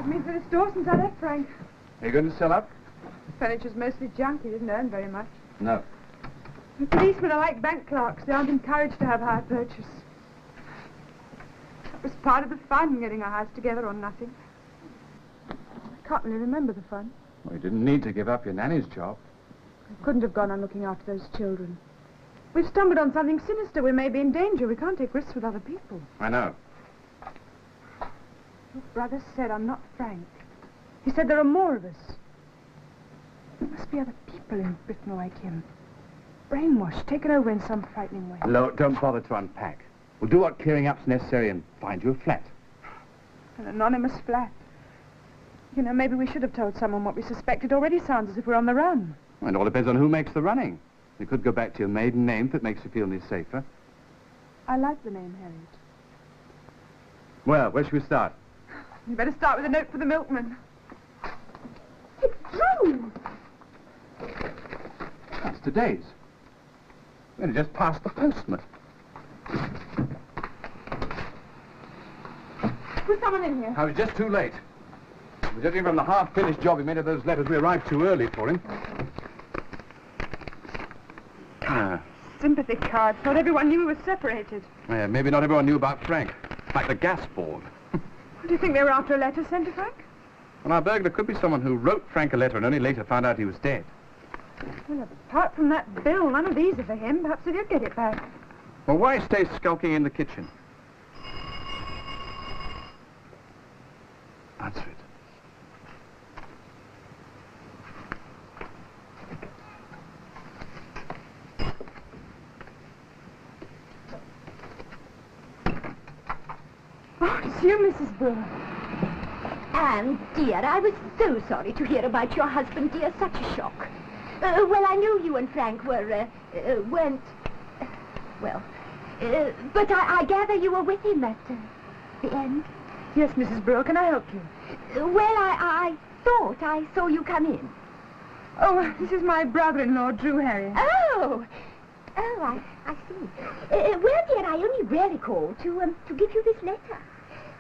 I've been through the store since I left, Frank. Are you going to sell up? The furniture's mostly junk. He doesn't earn very much. No. The policemen are like bank clerks. They aren't encouraged to have high purchase. That was part of the fun, getting our house together on nothing. I can't really remember the fun. Well, you didn't need to give up your nanny's job. I couldn't have gone on looking after those children. We've stumbled on something sinister. We may be in danger. We can't take risks with other people. I know. Your brother said I'm not Frank. He said there are more of us. There must be other people in Britain like him. Brainwashed, taken over in some frightening way. No, don't bother to unpack. We'll do what clearing up's necessary and find you a flat. An anonymous flat. You know, maybe we should have told someone what we suspected. Already sounds as if we're on the run. Well, it all depends on who makes the running. You could go back to your maiden name if it makes you feel any safer. I like the name Harriet. Well, where should we start? You better start with a note for the milkman. It's true! That's today's. We're going to just pass the postman. Put someone in here. I was just too late. Judging from the half-finished job he made of those letters, we arrived too early for him. Sympathy card. Thought everyone knew we were separated. Yeah, maybe not everyone knew about Frank. Like the gas board. Do you think they were after a letter sent to Frank? Well, our burglar could be someone who wrote Frank a letter and only later found out he was dead. Well, apart from that bill, none of these are for him. Perhaps he did get it back. Well, why stay skulking in the kitchen? Answer it. Oh, it's you, Mrs. Brewer. Anne, dear, I was so sorry to hear about your husband, dear. Such a shock. Well, I knew you and Frank weren't... but I gather you were with him at the end. Yes, Mrs. Brewer, can I help you? Well, I thought I saw you come in. Oh, this is my brother-in-law, Drew Harriet. Oh, I see. Well, dear, I only rarely call to give you this letter.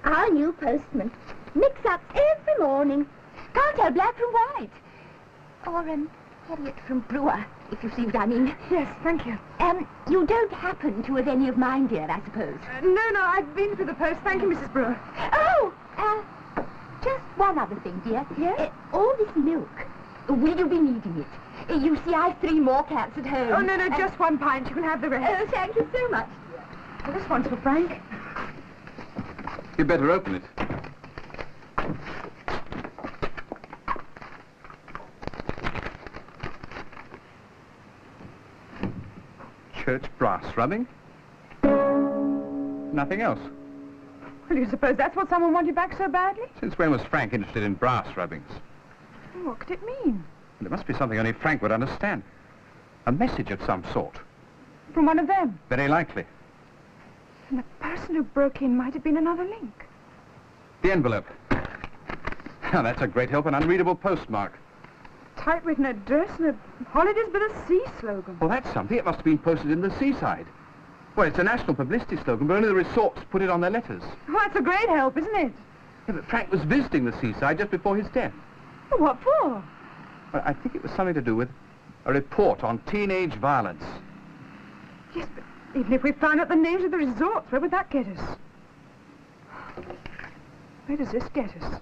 Our new postman. Mix-ups every morning. Can't tell black from white. Or, Harriet from Brewer, if you see what I mean. Yes, thank you. You don't happen to have any of mine, dear, I suppose? No, I've been through the post. Thank you, Mrs. Brewer. Oh, just one other thing, dear. Yes? All this milk. Will you be needing it? You see, I've 3 more cats at home. Oh, no, just 1 pint. You can have the rest. Oh, thank you so much. Well, this one's for Frank. You'd better open it. Church brass rubbing? Nothing else. Well, you suppose that's what someone wanted back so badly? Since when was Frank interested in brass rubbings? What could it mean? Well, it must be something only Frank would understand. A message of some sort. From one of them? Very likely. And the person who broke in might have been another link. The envelope. Now, that's a great help, an unreadable postmark. Typewritten address and a holidays by the sea slogan. Well, that's something. It must have been posted in the seaside. Well, it's a national publicity slogan, but only the resorts put it on their letters. Well, that's a great help, isn't it? Yeah, but Frank was visiting the seaside just before his death. Well, what for? Well, I think it was something to do with a report on teenage violence. Yes, but even if we found out the names of the resorts, where would that get us? Where does this get us?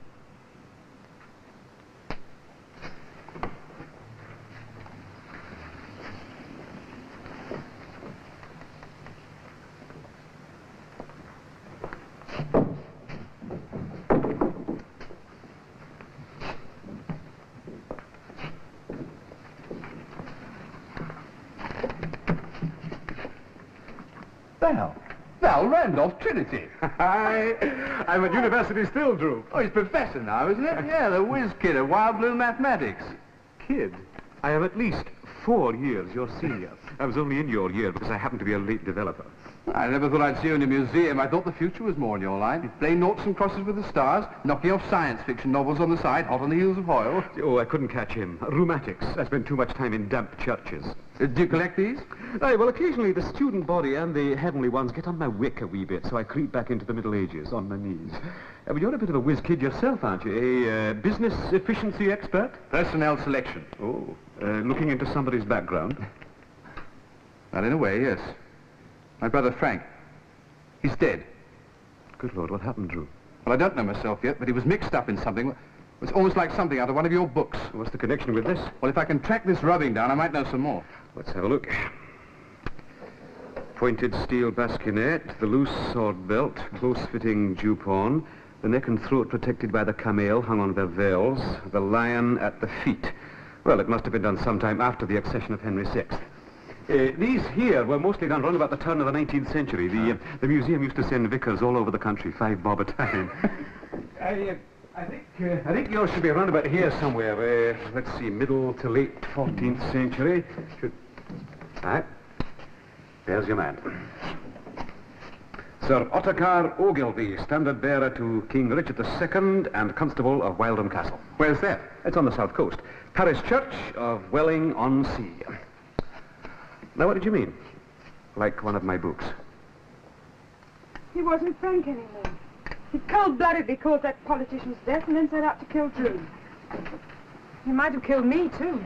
Val Randolph, Trinity. I'm at university still, Drew. Oh, he's professor now, isn't it? Yeah, the whiz kid of Wild Blue Mathematics. Kid, I am at least 4 years your senior. I was only in your year because I happen to be a late developer. I never thought I'd see you in a museum. I thought the future was more in your line. Playing noughts and crosses with the stars, knocking off science fiction novels on the side, hot on the heels of Hoyle. Oh, I couldn't catch him. Rheumatics. I spent too much time in damp churches. Do you collect these? Aye, well, occasionally the student body and the heavenly ones get on my wick a wee bit, so I creep back into the Middle Ages on my knees. But you're a bit of a whiz kid yourself, aren't you? A business efficiency expert? Personnel selection. Oh, looking into somebody's background. Well, in a way, yes. My brother Frank. He's dead. Good Lord, what happened, Drew? Well, I don't know myself yet, but he was mixed up in something. It was almost like something out of one of your books. What's the connection with this? Well, if I can track this rubbing down, I might know some more. Let's have a look. Pointed steel bascinet, the loose sword belt, close-fitting jupon, the neck and throat protected by the camel hung on their veils, the lion at the feet. Well, it must have been done sometime after the accession of Henry VI. These here were mostly done round about the turn of the 19th century. The museum used to send vicars all over the country, 5 bob a time. I think yours should be around about here somewhere. Let's see, middle to late 14th century. Aye. There's your man. Sir Ottokar Ogilvy, standard bearer to King Richard II and Constable of Wildham Castle. Where's that? It's on the south coast. Parish Church of Welling-on-Sea. Now, what did you mean? Like one of my books? He wasn't Frank anymore. He cold-bloodedly caused that politician's death and then set out to kill Drew. He might have killed me, too.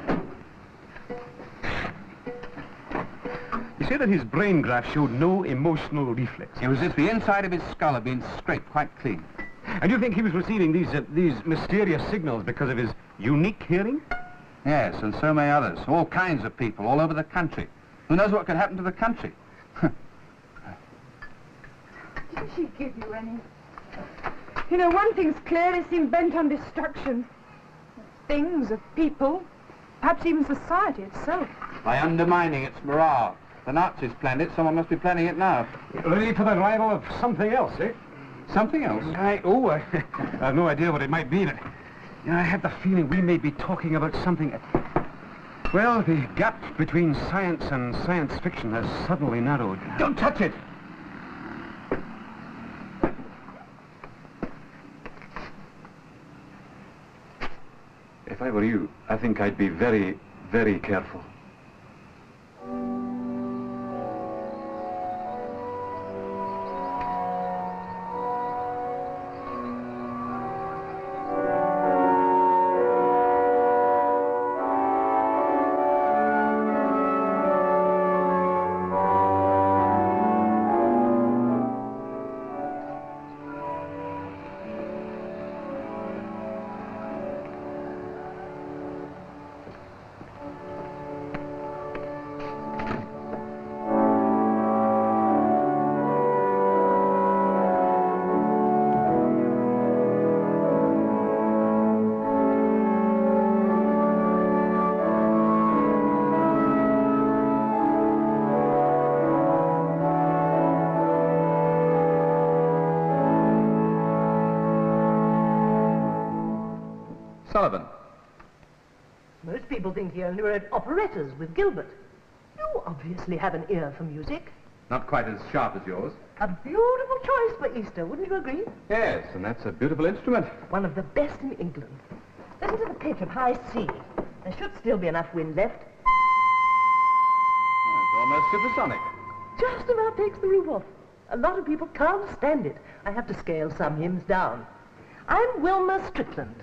You say that his brain graft showed no emotional reflex. It was as if the inside of his skull had been scraped quite clean. And you think he was receiving these mysterious signals because of his unique hearing? Yes, and so may others. All kinds of people, all over the country. Who knows what could happen to the country? Didn't she give you any? You know, one thing's clear, they seem bent on destruction. Of things, of people, perhaps even society itself. By undermining its morale. The Nazis planned it, someone must be planning it now. Ready for the arrival of something else, eh? Something else? I have no idea what it might be, but you know, I have the feeling we may be talking about something. Well, the gap between science and science fiction has suddenly narrowed. Don't touch it! If I were you, I think I'd be very, very careful. Sullivan. Most people think he only wrote operettas with Gilbert. You obviously have an ear for music. Not quite as sharp as yours. A beautiful choice for Easter, wouldn't you agree? Yes, and that's a beautiful instrument. One of the best in England. Listen to the pitch of high C. There should still be enough wind left. It's almost supersonic. Just about takes the roof off. A lot of people can't stand it. I have to scale some hymns down. I'm Wilma Strickland.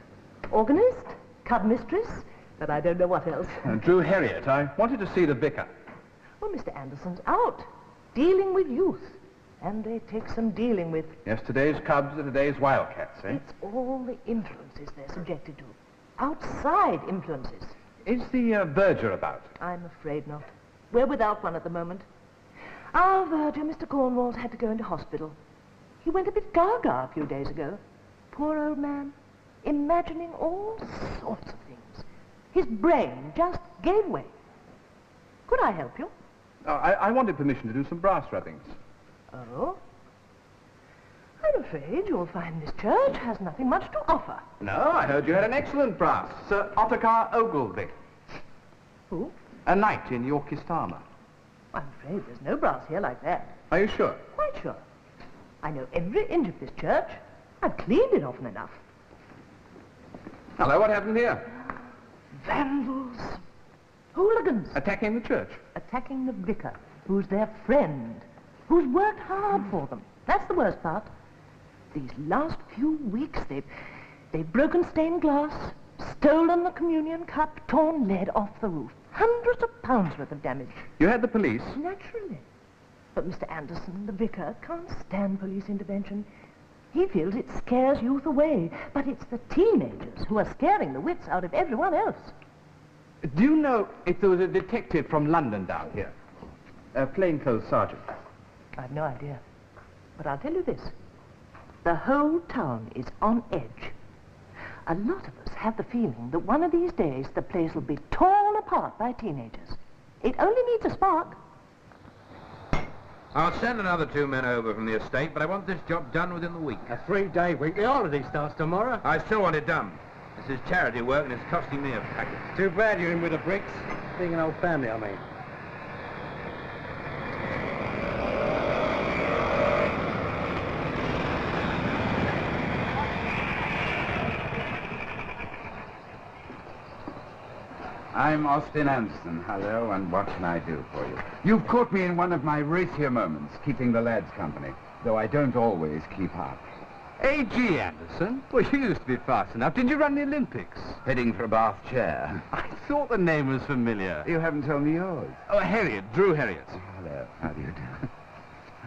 Organist, cub mistress, but I don't know what else. Drew Harriet, I wanted to see the vicar. Well, Mr. Anderson's out, dealing with youth. And they take some dealing with. Yesterday's cubs are today's wildcats, eh? It's all the influences they're subjected to. Outside influences. Is the verger about? I'm afraid not. We're without one at the moment. Our verger, Mr. Cornwall's, had to go into hospital. He went a bit gaga a few days ago. Poor old man. Imagining all sorts of things. His brain just gave way. Could I help you? I wanted permission to do some brass rubbings. Oh? I'm afraid you'll find this church has nothing much to offer. No, I heard you had an excellent brass. Sir Ottokar Ogilvy. Who? A knight in Yorkist armour. I'm afraid there's no brass here like that. Are you sure? Quite sure. I know every inch of this church. I've cleaned it often enough. Hello, what happened here? Vandals. Hooligans. Attacking the church? Attacking the vicar, who's their friend, who's worked hard for them. That's the worst part. These last few weeks, they've broken stained glass, stolen the communion cup, torn lead off the roof. Hundreds of pounds worth of damage. You had the police? Naturally. But Mr. Anderson, the vicar, can't stand police intervention. He feels it scares youth away. But it's the teenagers who are scaring the wits out of everyone else. Do you know if there was a detective from London down here? A plainclothes sergeant. I've no idea. But I'll tell you this. The whole town is on edge. A lot of us have the feeling that one of these days the place will be torn apart by teenagers. It only needs a spark. I'll send another 2 men over from the estate, but I want this job done within the week. A 3-day week. The holiday starts tomorrow. I still want it done. This is charity work, and it's costing me a packet. Too bad you're in with the bricks. Being an old family, I mean. I'm Austin Anderson. Hello, and what can I do for you? You've caught me in one of my racier moments, keeping the lads company, though I don't always keep up. A.G. Anderson? Well, you used to be fast enough. Did you run the Olympics? Heading for a Bath chair. I thought the name was familiar. You haven't told me yours. Oh, Harriet. Drew Harriet. Hello, how do you do?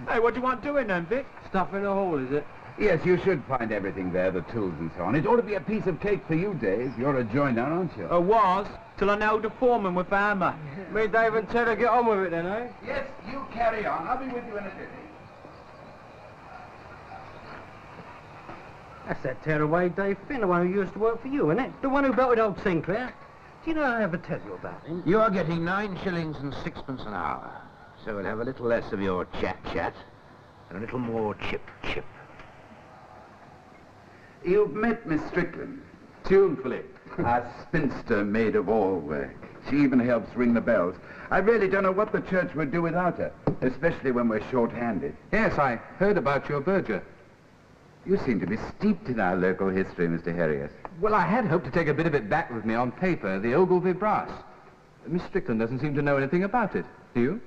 Hey, what do you want doing then, Vic? Stuff in the hall, is it? Yes, you should find everything there, the tools and so on. It ought to be a piece of cake for you, Dave. You're a joiner, aren't you? Was, till I nailed the foreman with a hammer. Me, Dave and Ted will get on with it then, eh? Yes, you carry on. I'll be with you in a bit. That's that tearaway Dave Finn, the one who used to work for you, isn't it? The one who belted old Sinclair. Do you know I ever tell you about him? You are getting 9 shillings and 6pence an hour, so we'll have a little less of your chat-chat and a little more chip-chip. You've met Miss Strickland. Tunefully. A spinster maid of all work. She even helps ring the bells. I really don't know what the church would do without her, especially when we're short-handed. Yes, I heard about your verger. You seem to be steeped in our local history, Mr. Harriet. Well, I had hoped to take a bit of it back with me on paper, the Ogilvy brass. Miss Strickland doesn't seem to know anything about it. Do you?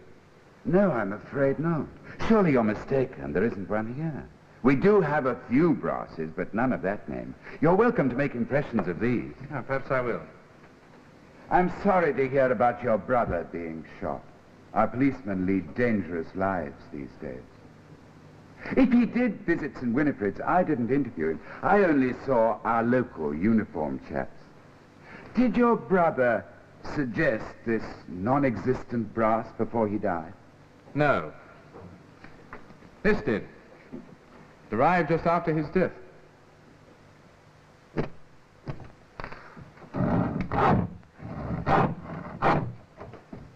No, I'm afraid not. Surely you're mistaken. There isn't one here. We do have a few brasses, but none of that name. You're welcome to make impressions of these. Perhaps I will. I'm sorry to hear about your brother being shot. Our policemen lead dangerous lives these days. If he did visit St. Winifred's, I didn't interview him. I only saw our local uniformed chaps. Did your brother suggest this non-existent brass before he died? No. This did. It arrived just after his death.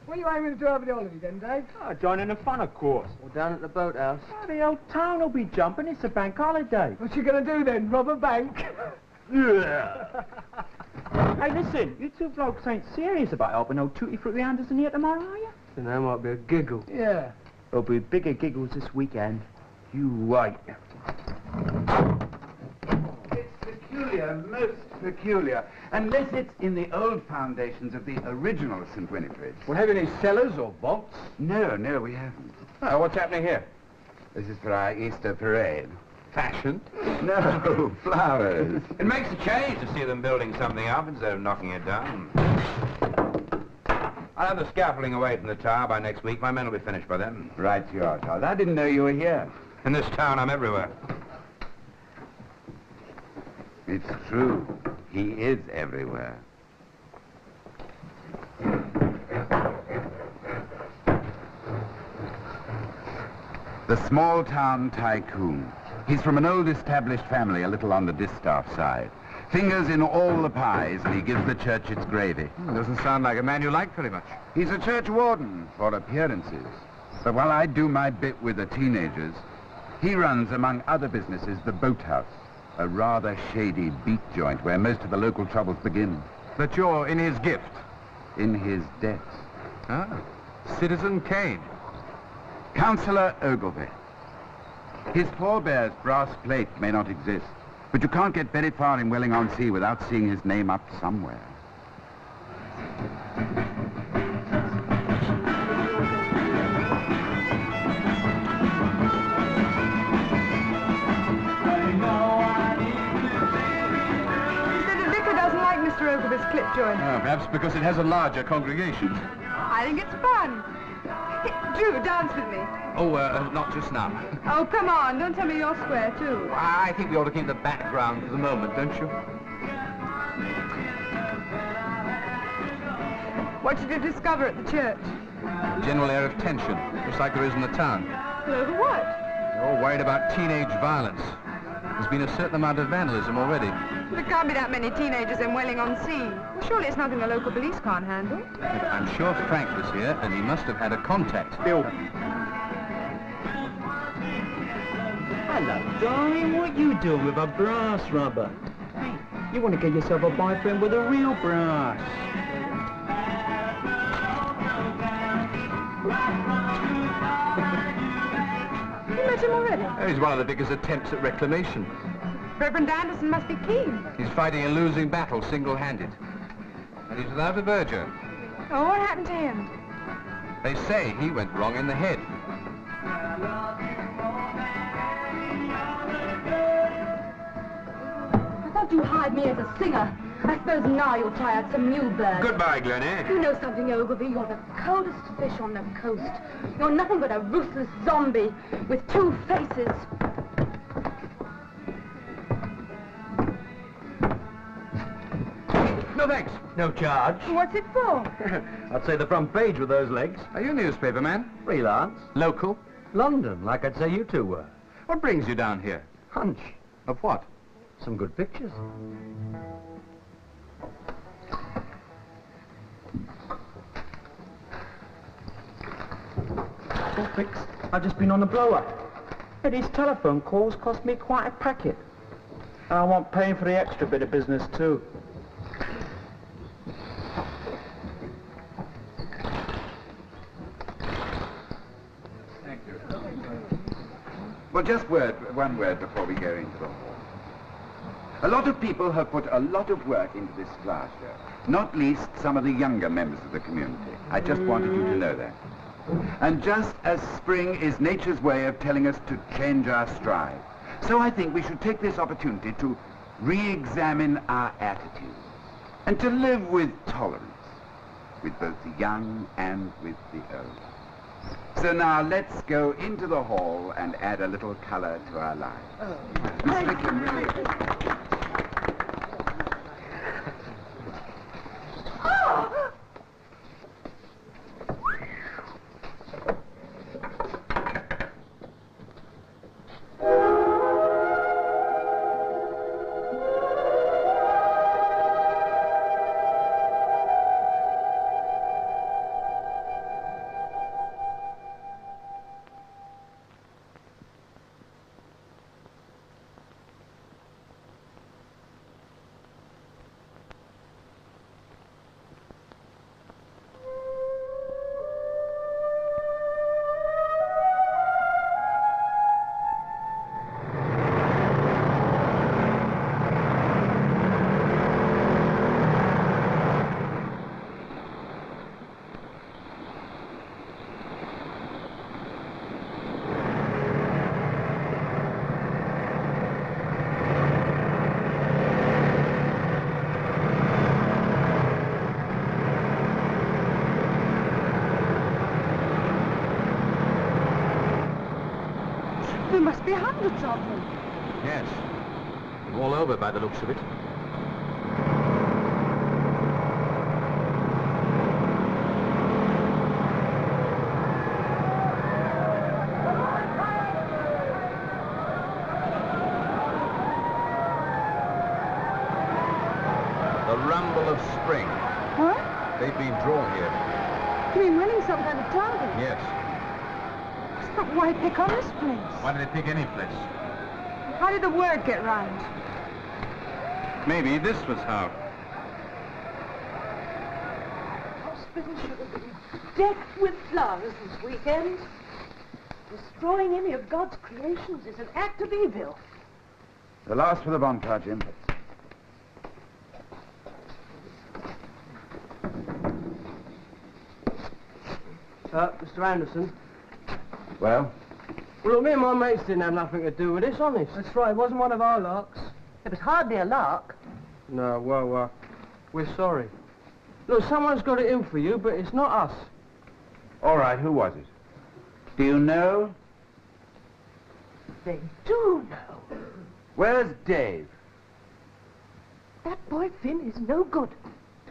What are you aiming to do over the holiday then, Dave? Oh, joining the fun, of course. Or down at the boathouse. Oh, the old town will be jumping. It's a bank holiday. What you going to do then, rob a bank? Yeah. Hey, listen, you two blokes ain't serious about helping old Tutti Frutti Anderson here tomorrow, are you? There might be a giggle. Yeah. There'll be bigger giggles this weekend. You wait. It's peculiar, most peculiar. Unless it's in the old foundations of the original St. Winifred's. Well, have you any cellars or vaults? No, we haven't. Oh, what's happening here? This is for our Easter parade. Fashion? No, flowers. It makes a change to see them building something up instead of knocking it down. I'll have the scaffolding away from the tower by next week. My men will be finished by then. Right you are, Todd. I didn't know you were here. In this town, I'm everywhere. It's true. He is everywhere. The small-town tycoon. He's from an old established family, a little on the distaff side. Fingers in all the pies, and he gives the church its gravy. Doesn't sound like a man you like very much. He's a church warden for appearances. But while I do my bit with the teenagers, he runs, among other businesses, the boathouse, a rather shady beat joint where most of the local troubles begin. But you're in his gift. In his debt. Ah, Citizen Kane. Councillor Ogilvy. His forebear's brass plate may not exist, but you can't get very far in Welling-on-Sea without seeing his name up somewhere. Mr. Ogilvy's clip joint. Oh, perhaps because it has a larger congregation. I think it's fun. Do dance with me. Oh, not just now. Oh, come on. Don't tell me you're square, too. I think we ought to keep the background for the moment, don't you? What did you discover at the church? General air of tension, just like there is in the town. Over what? They're all worried about teenage violence. There's been a certain amount of vandalism already. There can't be that many teenagers in Welling-on-Sea. Well, surely it's nothing the local police can't handle. But I'm sure Frank was here, and he must have had a contact. Bill. Hello, darling. What you doing with a brass rubber? Hey, you want to get yourself a boyfriend with a real brass. You met him already? Oh, he's one of the biggest attempts at reclamation. Reverend Anderson must be keen. He's fighting a losing battle single-handed. And he's without a verger. Oh, what happened to him? They say he went wrong in the head. I thought you hired me as a singer. I suppose now you'll try out some new birds. Goodbye, Glennie. You know something, Ogilvy? You're the coldest fish on the coast. You're nothing but a ruthless zombie with two faces. No thanks. No charge. What's it for? I'd say the front page with those legs. Are you a newspaper man? Freelance. Local? London, like I'd say you two were. What brings you down here? Hunch. Of what? Some good pictures. All fixed. I've just been on the blow-up. Hey, these telephone calls cost me quite a packet. And I want paying for the extra bit of business, too. Thank you. Well, just one word before we go into the hall. A lot of people have put a lot of work into this flower show, not least some of the younger members of the community. I just wanted you to know that. And just as spring is nature's way of telling us to change our stride, so I think we should take this opportunity to re-examine our attitudes and to live with tolerance, with both the young and with the old. So now let's go into the hall and add a little color to our lives. Miss Wilkin, really. There must be hundreds of them. Yes. All over by the looks of it. The rumble of spring. What? They've been drawn here. You mean winning some kind of target? Yes. But why pick on this place? Why did they pick any place? How did the word get round? Maybe this was how. Hospital should have been decked with flowers this weekend. Destroying any of God's creations is an act of evil. The last for the bonfire, Jim. Mr. Anderson. Well? Well, look, me and my mates didn't have nothing to do with this, honest. That's right, it wasn't one of our larks. It was hardly a lark. No, well, we're sorry. Look, someone's got it in for you, but it's not us. All right, who was it? Do you know? They do know. Where's Dave? That boy Finn is no good.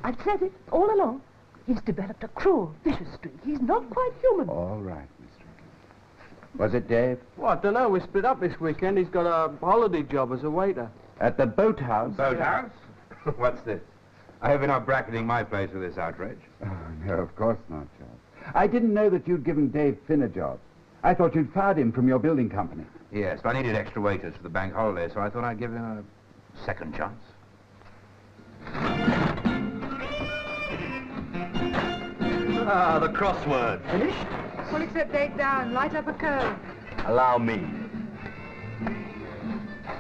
I've said it all along. He's developed a cruel, vicious streak. He's not quite human. All right, Mr. Nichols. Was it Dave? Well, I don't know. We split up this weekend. He's got a holiday job as a waiter. At the boathouse? Boathouse? What's this? I hope you're not bracketing my place with this outrage. Oh, no, of course not, Charles. I didn't know that you'd given Dave Finn a job. I thought you'd fired him from your building company. Yes, but I needed extra waiters for the bank holiday, so I thought I'd give him a second chance. Ah, the crossword. Finished? Well, except 8 down, light up a curve. Allow me.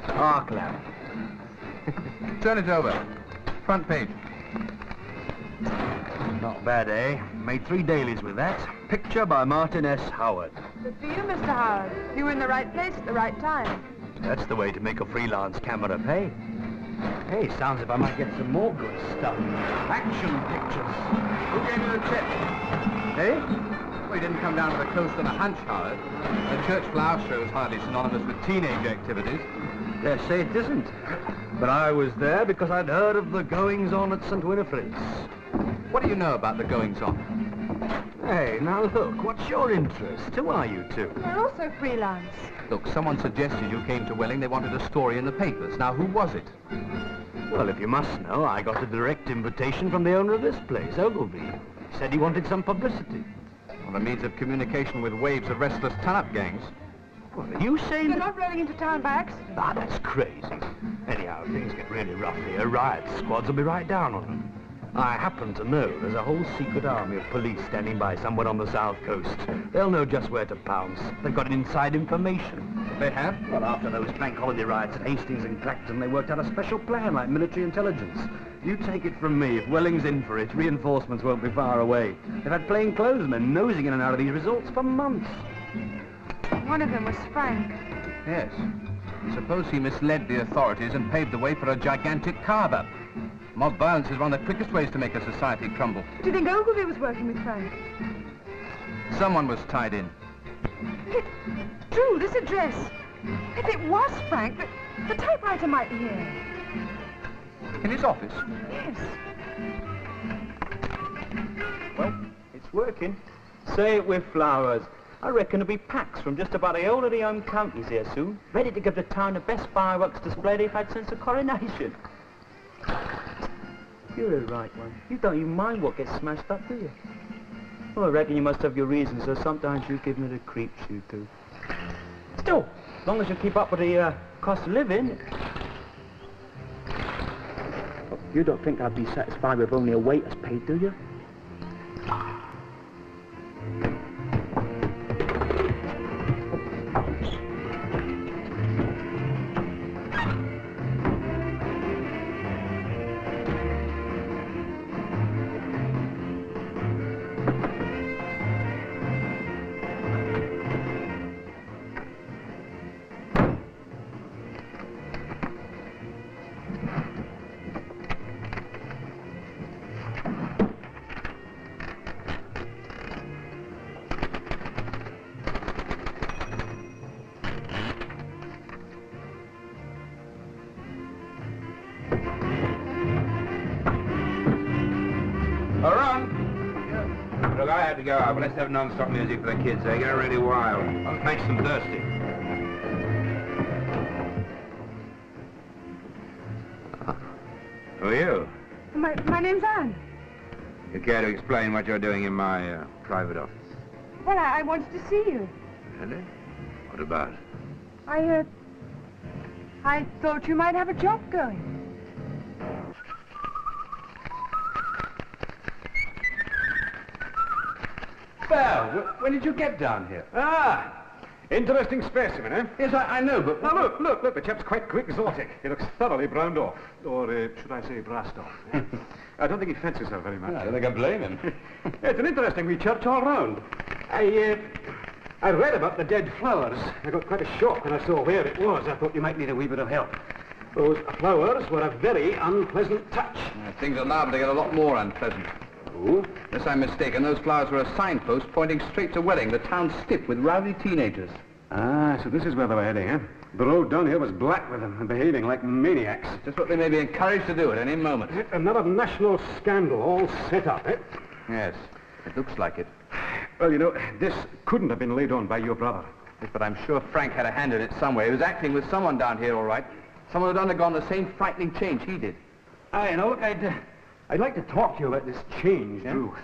Arc lamp. Turn it over. Front page. Not bad, eh? Made 3 dailies with that. Picture by Martin S. Howard. Good for you, Mr. Howard. You were in the right place at the right time. That's the way to make a freelance camera pay. Hey, sounds if I might get some more good stuff. Action pictures. Who gave you the check? Eh? Well, you didn't come down to the coast on a hunch, Howard. The church flower show is hardly synonymous with teenage activities. Dare say it isn't. But I was there because I'd heard of the goings-on at St. Winifred's. What do you know about the goings-on? Hey, now look, what's your interest? Who are you two? We're also freelance. Look, someone suggested you came to Welling. They wanted a story in the papers. Now, who was it? Well, if you must know, I got a direct invitation from the owner of this place, Ogilvy. He said he wanted some publicity. Well, a means of communication with waves of restless ton-up gangs. What, are you saying You're that... not rolling into town by accident. Ah, that's crazy. Anyhow, if things get really rough here, riot squads will be right down on them. I happen to know there's a whole secret army of police standing by somewhere on the south coast. They'll know just where to pounce. They've got inside information. They have? Well, after those bank holiday riots at Hastings and Clacton, they worked out a special plan like military intelligence. You take it from me, if Welling's in for it, reinforcements won't be far away. They've had plainclothesmen nosing in and out of these resorts for months. One of them was Frank. Yes. Suppose he misled the authorities and paved the way for a gigantic carve-up. Mob violence is one of the quickest ways to make a society crumble. Do you think Ogilvy was working with Frank? Someone was tied in. Drew, this address. If it was Frank, the typewriter might be here. In his office? Yes. Well, it's working. Say it with flowers. I reckon there'll be packs from just about the whole of the home counties here soon, ready to give the town the best fireworks display they've had since the coronation. You're a right one. You don't even mind what gets smashed up, do you? Well, I reckon you must have your reasons, so sometimes you give me the creeps, you two. Still, as long as you keep up with the cost of living... Oh, you don't think I'd be satisfied with only a waiter's pay, do you? Look, I had to go out, but let's have non-stop music for the kids. They get really wild. Makes them thirsty. Who are you? My name's Anne. You care to explain what you're doing in my private office? Well, I wanted to see you. Really? What about? I thought you might have a job going. Well, when did you get down here? Ah! Interesting specimen, eh? Yes, I know, but... Now, look, the chap's quite quixotic. He looks thoroughly browned off. Or, should I say, brassed off. I don't think he fancies her very much. I don't think I blame him. It's an interesting wee church all round. I read about the dead flowers. I got quite a shock when I saw where it was. I thought you might need a wee bit of help. Those flowers were a very unpleasant touch. Things are liable to get a lot more unpleasant. Oh? Unless I'm mistaken, those flowers were a signpost pointing straight to Welling, the town stiff with rowdy teenagers. Ah, so this is where they were heading, eh? The road down here was black with them and behaving like maniacs. Just what they may be encouraged to do at any moment. Another national scandal all set up, eh? Yes, it looks like it. Well, you know, this couldn't have been laid on by your brother. Yes, but I'm sure Frank had a hand in it somewhere. He was acting with someone down here, all right. Someone who'd undergone the same frightening change he did. You know, look, I'd like to talk to you about this change, Drew.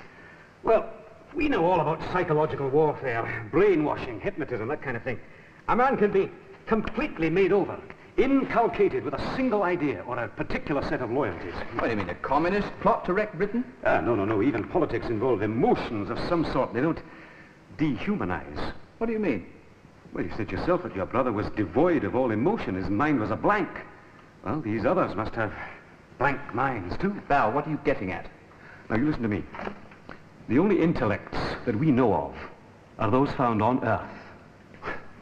Well, we know all about psychological warfare, brainwashing, hypnotism, that kind of thing. A man can be completely made over, inculcated with a single idea or a particular set of loyalties. What do you mean, a communist plot to wreck Britain? No. Even politics involve emotions of some sort. They don't dehumanize. What do you mean? Well, you said yourself that your brother was devoid of all emotion. His mind was a blank. Well, these others must have blank minds, too. Val, what are you getting at? Now, you listen to me. The only intellects that we know of are those found on Earth.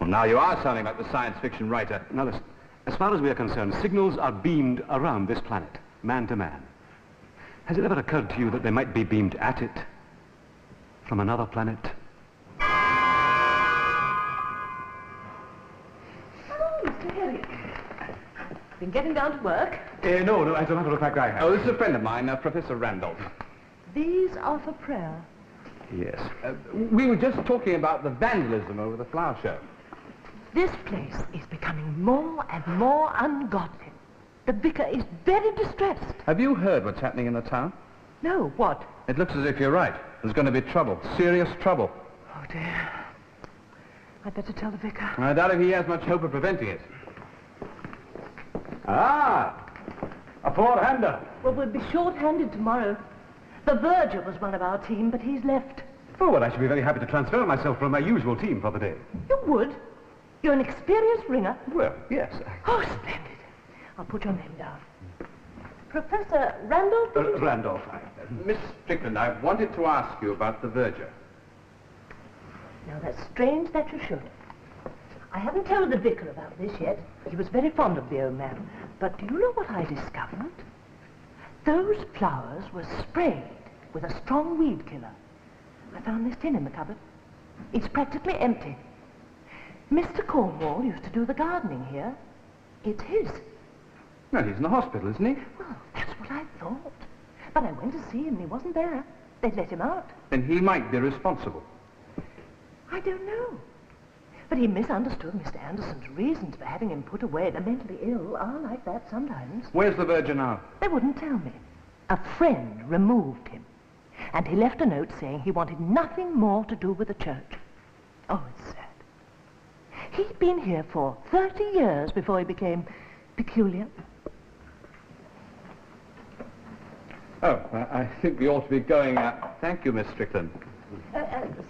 Well, now you are sounding like the science fiction writer. Now, listen. As far as we are concerned, signals are beamed around this planet, man to man. Has it ever occurred to you that they might be beamed at it from another planet? Mr. Havoc. Been getting down to work? No, as a matter of fact, I have. Oh, this is a friend of mine, Professor Randolph. These are for prayer. Yes. We were just talking about the vandalism over the flower show. This place is becoming more and more ungodly. The vicar is very distressed. Have you heard what's happening in the town? No, what? It looks as if you're right. There's going to be trouble, serious trouble. Oh, dear. I'd better tell the vicar. I doubt if he has much hope of preventing it. Ah! A four-hander. Well, we'll be short-handed tomorrow. The verger was one of our team, but he's left. Oh, well, I should be very happy to transfer myself from my usual team for the day. You would? You're an experienced ringer? Well, yes. Oh, splendid. I'll put your name down. Professor Randolph? Randolph. Miss Strickland, I wanted to ask you about the verger. Now, that's strange that you should. I haven't told the vicar about this yet. He was very fond of the old man. But do you know what I discovered? Those flowers were sprayed with a strong weed killer. I found this tin in the cupboard. It's practically empty. Mr. Cornwall used to do the gardening here. It's his. Well, he's in the hospital, isn't he? Well, that's what I thought. But I went to see him and he wasn't there. They'd let him out. Then he might be responsible. I don't know. But he misunderstood Mr. Anderson's reasons for having him put away. The mentally ill are like that sometimes. Where's the verger now? They wouldn't tell me. A friend removed him. And he left a note saying he wanted nothing more to do with the church. Oh, it's sad. He'd been here for 30 years before he became peculiar. Oh, I think we ought to be going. Thank you, Miss Strickland.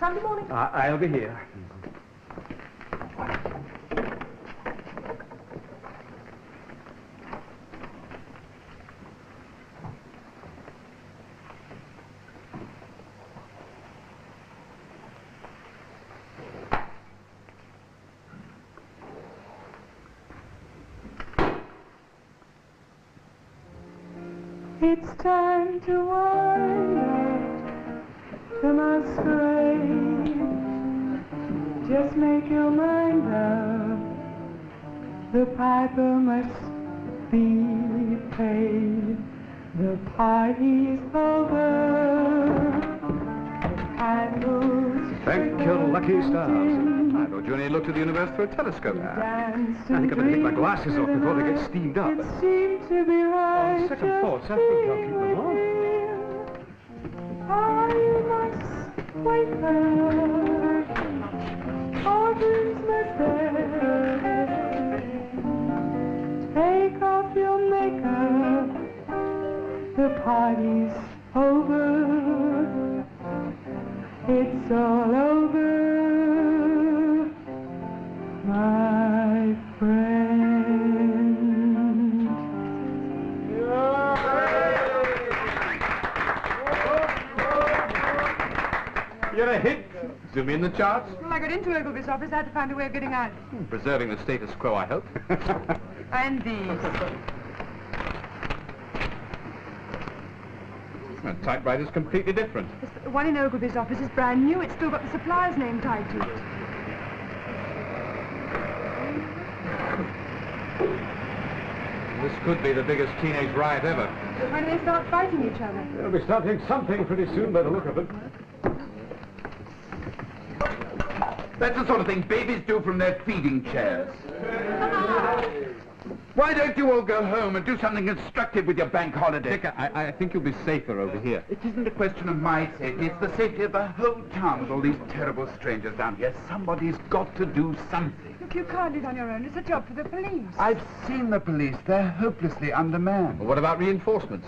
Sunday morning? I'll be here. It's time to wind up the masquerade. Just make your mind up. The piper must be paid. The party's over. The candles. Thank your lucky stars. I thought you only looked at the universe through a telescope. I think I better take my glasses off before they get steamed up. It seemed to be right. On second thoughts, I think I'll keep them on. I must wait there. Orphans must there. Take off your makeup. The party's over. It's all over. to me in the charts. Well, I got into Ogilvy's office. I had to find a way of getting out. Preserving the status quo, I hope. And these. The typewriter's completely different. The one in Ogilvy's office is brand new. It's still got the supplier's name tied to it. This could be the biggest teenage riot ever. When do they start fighting each other? They'll be starting something pretty soon by the look of it. That's the sort of thing babies do from their feeding chairs. Why don't you all go home and do something constructive with your bank holiday? Dick, I think you'll be safer over here. It isn't a question of my safety. It's the safety of the whole town with all these terrible strangers down here. Somebody's got to do something. Look, you can't do it on your own. It's a job for the police. I've seen the police. They're hopelessly undermanned. Well, what about reinforcements?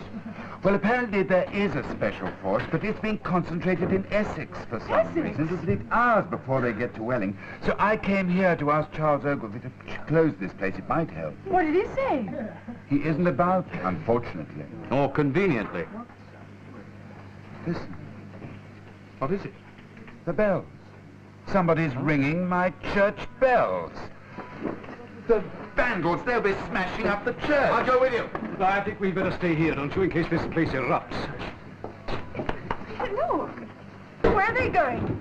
Well, apparently there is a special force, but it's being concentrated in Essex for some reason. It'll take hours before they get to Welling. So I came here to ask Charles Ogilvy to close this place. It might help. What did he say? He isn't about, unfortunately. Or conveniently. Listen, What is it? the bells. Somebody's ringing my church bells. The vandals, they'll be smashing up the church. I'll go with you. I think we'd better stay here, don't you, in case this place erupts. Look. Where are they going?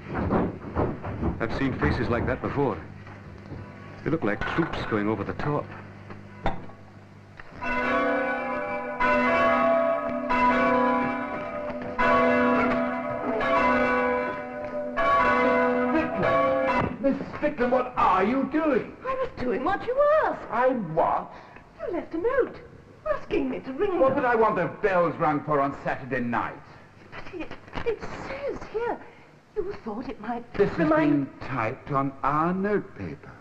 I've seen faces like that before. They look like troops going over the top. Miss Strickland, what are you doing? I was doing what you asked. I what? You left a note asking me to ring What you. did I want the bells rung for on Saturday night? But it says here, you thought it might This has remind... been typed on our notepaper.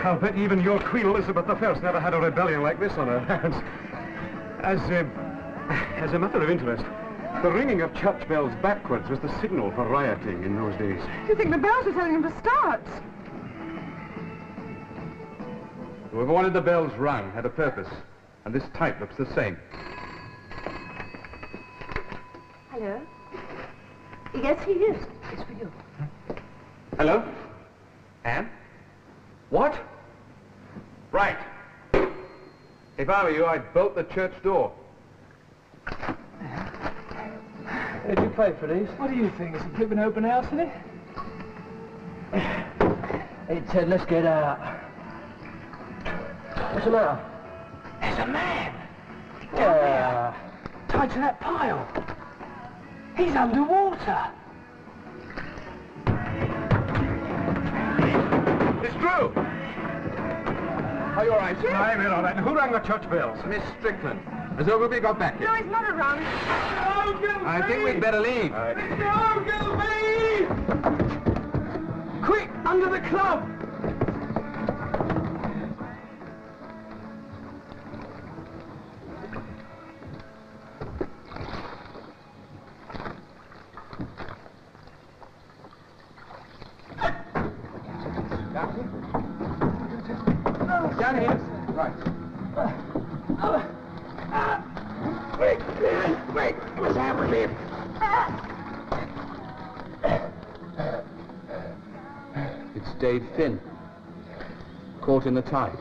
I'll bet even your Queen Elizabeth I never had a rebellion like this on her hands. As a matter of interest, the ringing of church bells backwards was the signal for rioting in those days. Do you think the bells were telling them to start? Whoever wanted the bells rung had a purpose, and this type looks the same. Hello? Yes, he is. It's for you. Hello? Anne? What? Right. If I were you, I'd bolt the church door. Did you pay for these? What do you think? Is it flipping open house in it? Hey, Ted, let's get out. What's the matter? There's a man. Yeah. Tied to that pile. He's underwater. It's true! Are you all right, sir? I'm in all right. Who rang the church bells? Miss Strickland. Has Ogilvy got back yet? No, he's not around. I think we'd better leave. Quick, under the club. Down here. Right. Quick, what's happening? It's Dave Finn. Caught in the tide.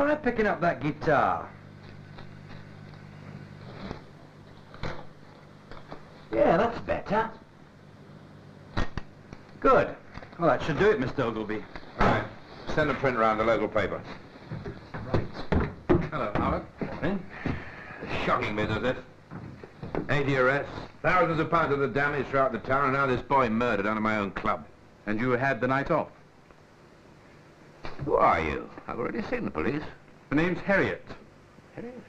Try picking up that guitar. Yeah, that's better. Good. Well, that should do it, Mr. Ogilvy. All right. Send a print round the local paper. Right. Hello, Howard. Morning. Shocking business, this. 80 arrests, thousands of pounds of the damage throughout the town, and now this boy murdered under my own club. And you had the night off? Who are you? I've already seen the police. The name's Harriet. Harriet?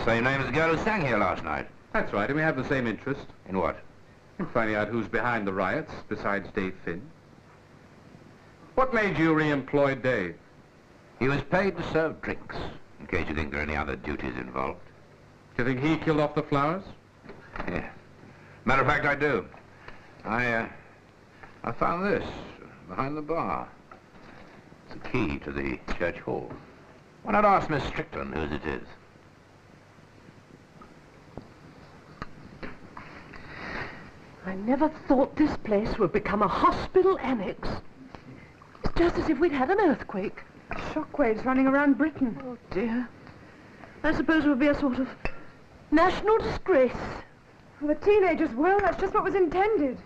Same name as the girl who sang here last night. That's right, and we have the same interest. In what? In finding out who's behind the riots, besides Dave Finn. What made you re-employ Dave? He was paid to serve drinks, in case you think there are any other duties involved. Do you think he killed off the Flowers? Yeah. Matter of fact, I do. I found this behind the bar. It's a key to the church hall. Why not ask Miss Strickland whose it is? I never thought this place would become a hospital annex. It's just as if we'd had an earthquake. Shockwaves running around Britain. Oh, dear. I suppose it would be a sort of national disgrace. Well, the teenagers will. That's just what was intended.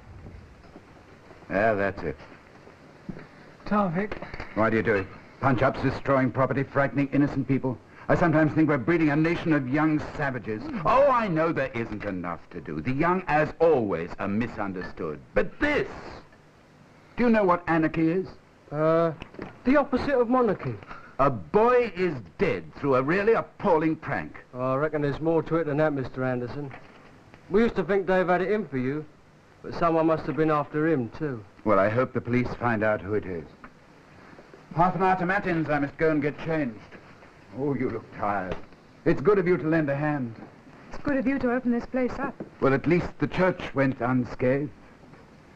Yeah, that's it. Havoc. Why do you do it? Punch-ups, destroying property, frightening innocent people. I sometimes think we're breeding a nation of young savages. Oh, I know there isn't enough to do. The young, as always, are misunderstood. But this... Do you know what anarchy is? The opposite of monarchy. A boy is dead through a really appalling prank. Oh, I reckon there's more to it than that, Mr. Anderson. We used to think Dave had it in for you, but someone must have been after him, too. Well, I hope the police find out who it is. Half an hour to matins. I must go and get changed. Oh, you look tired. It's good of you to lend a hand. It's good of you to open this place up. Well, at least the church went unscathed.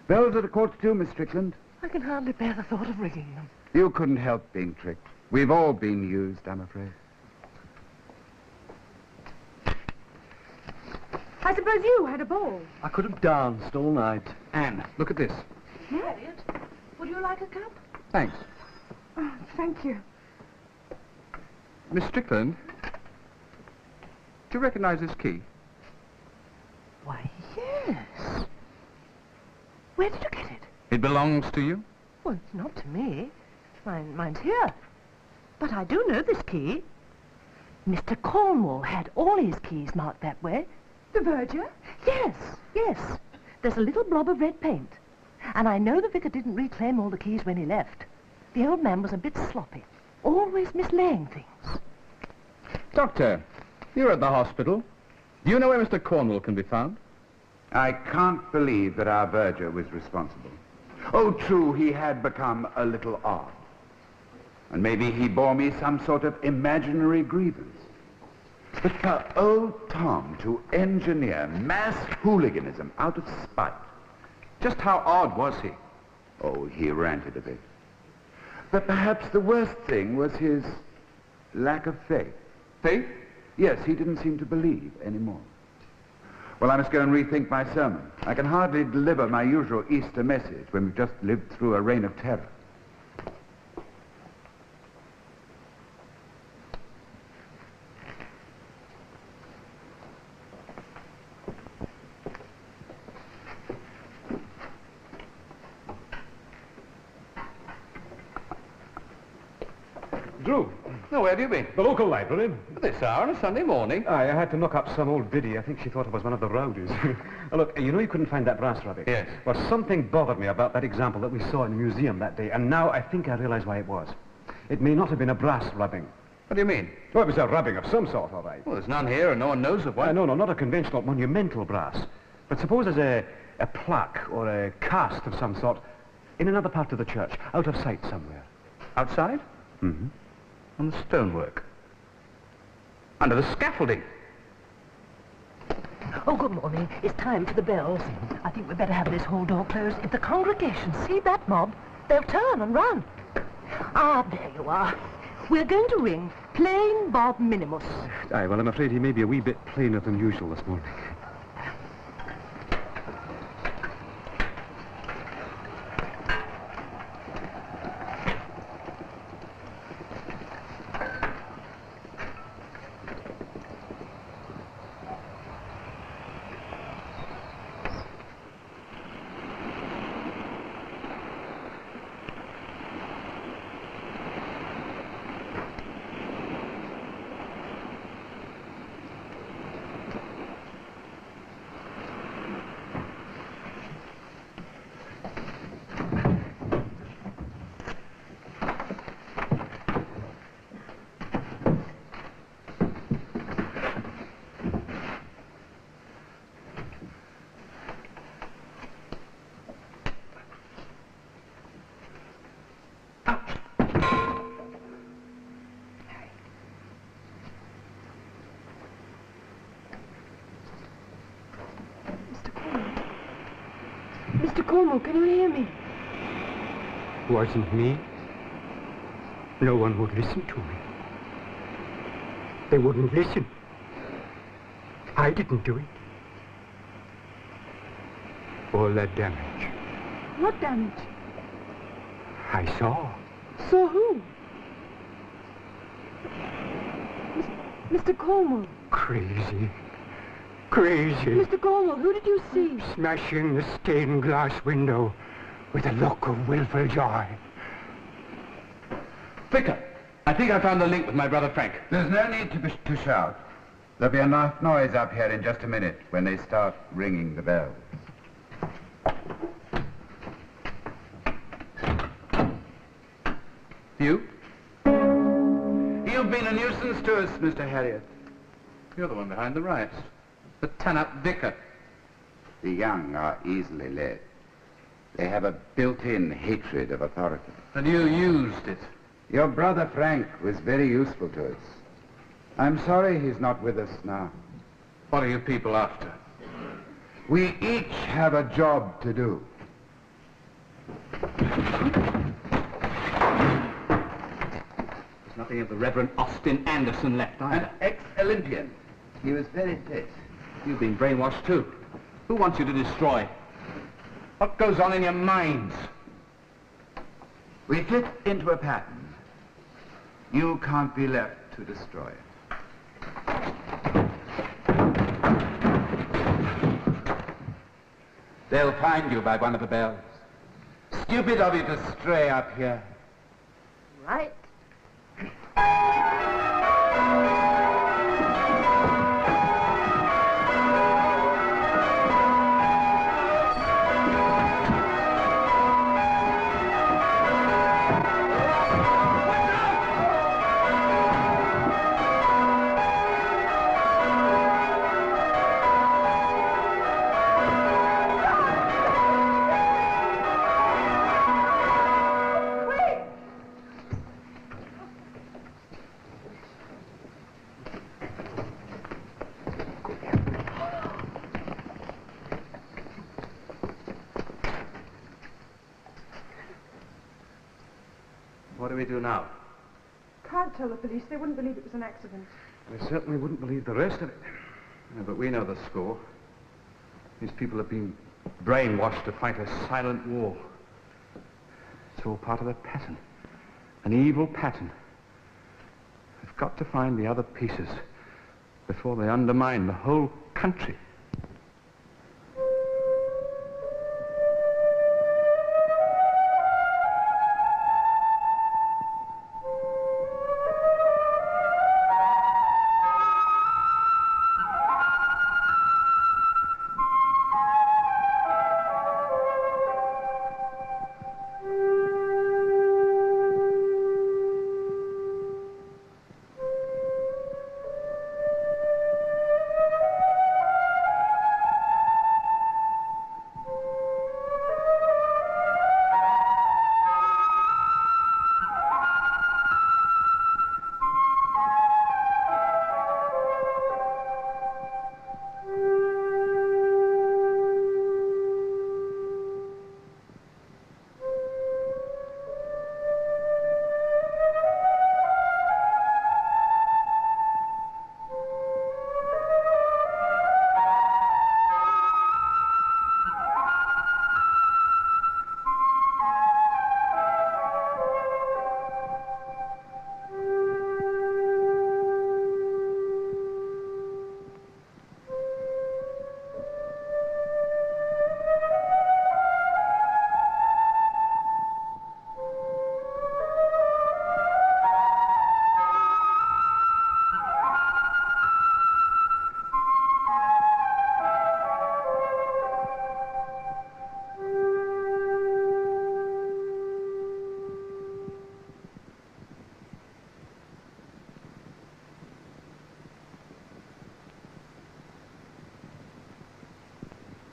Bells at 2:45, Miss Strickland. I can hardly bear the thought of ringing them. You couldn't help being tricked. We've all been used, I'm afraid. I suppose you had a ball. I could have danced all night. Anne, look at this. Harriet, would you like a cup? Thanks. Oh, thank you. Miss Strickland, do you recognize this key? Why, yes. Where did you get it? It belongs to you? Well, not to me. Mine's here. But I do know this key. Mr. Cornwall had all his keys marked that way. The verger? Yes, yes. There's a little blob of red paint. And I know the vicar didn't reclaim all the keys when he left. The old man was a bit sloppy, always mislaying things. Doctor, you're at the hospital. Do you know where Mr. Cornwall can be found? I can't believe that our verger was responsible. Oh, true, he had become a little odd. And maybe he bore me some sort of imaginary grievance. But for old Tom to engineer mass hooliganism out of spite... Just how odd was he? Oh, he ranted a bit. But perhaps the worst thing was his lack of faith. Faith? Yes, he didn't seem to believe anymore. Well, I must go and rethink my sermon. I can hardly deliver my usual Easter message when we've just lived through a reign of terror. Drew. No, where have you been? The local library. At this hour on a Sunday morning. I had to knock up some old biddy. I think she thought it was one of the rowdies. Look, you know you couldn't find that brass rabbit? Yes. Well, something bothered me about that example that we saw in the museum that day, and now I think I realize why it was. It may not have been a brass rubbing. What do you mean? Well, it was a rubbing of some sort, all right. Well, there's none here, and no one knows of one. No, not a conventional monumental brass. But suppose there's a plaque or a cast of some sort in another part of the church, out of sight somewhere. Outside? Mm-hmm. On the stonework. Under the scaffolding. Oh, good morning. It's time for the bells. I think we'd better have this hall door closed. If the congregation see that mob, they'll turn and run. Ah, there you are. We're going to ring Plain Bob Minimus. Aye, well, I'm afraid he may be a wee bit plainer than usual this morning. Mr. Cornwall, can you hear me? Wasn't me. No one would listen to me. They wouldn't listen. I didn't do it. All that damage. What damage? I saw. Saw who? Mr. Cornwall. Crazy. Crazy. Mr. Cornwall, who did you see? Smashing the stained glass window with a look of willful joy. Vicar, I think I found the link with my brother Frank. There's no need to shout. There'll be enough noise up here in just a minute when they start ringing the bells. You? You've been a nuisance to us, Mr. Harriet. You're the one behind the riots. The ton-up vicar. The young are easily led. They have a built-in hatred of authority. And you used it. Your brother Frank was very useful to us. I'm sorry he's not with us now. What are you people after? We each have a job to do. There's nothing of the Reverend Austin Anderson left either. An ex-Olympian. He was very fit. You've been brainwashed too. Who wants you to destroy? What goes on in your minds? We fit into a pattern. You can't be left to destroy it. They'll find you by one of the bells. Stupid of you to stray up here. Right. What do we do now? Can't tell the police. They wouldn't believe it was an accident. They certainly wouldn't believe the rest of it. Yeah, but we know the score. These people have been brainwashed to fight a silent war. It's all part of a pattern. An evil pattern. We've got to find the other pieces before they undermine the whole country.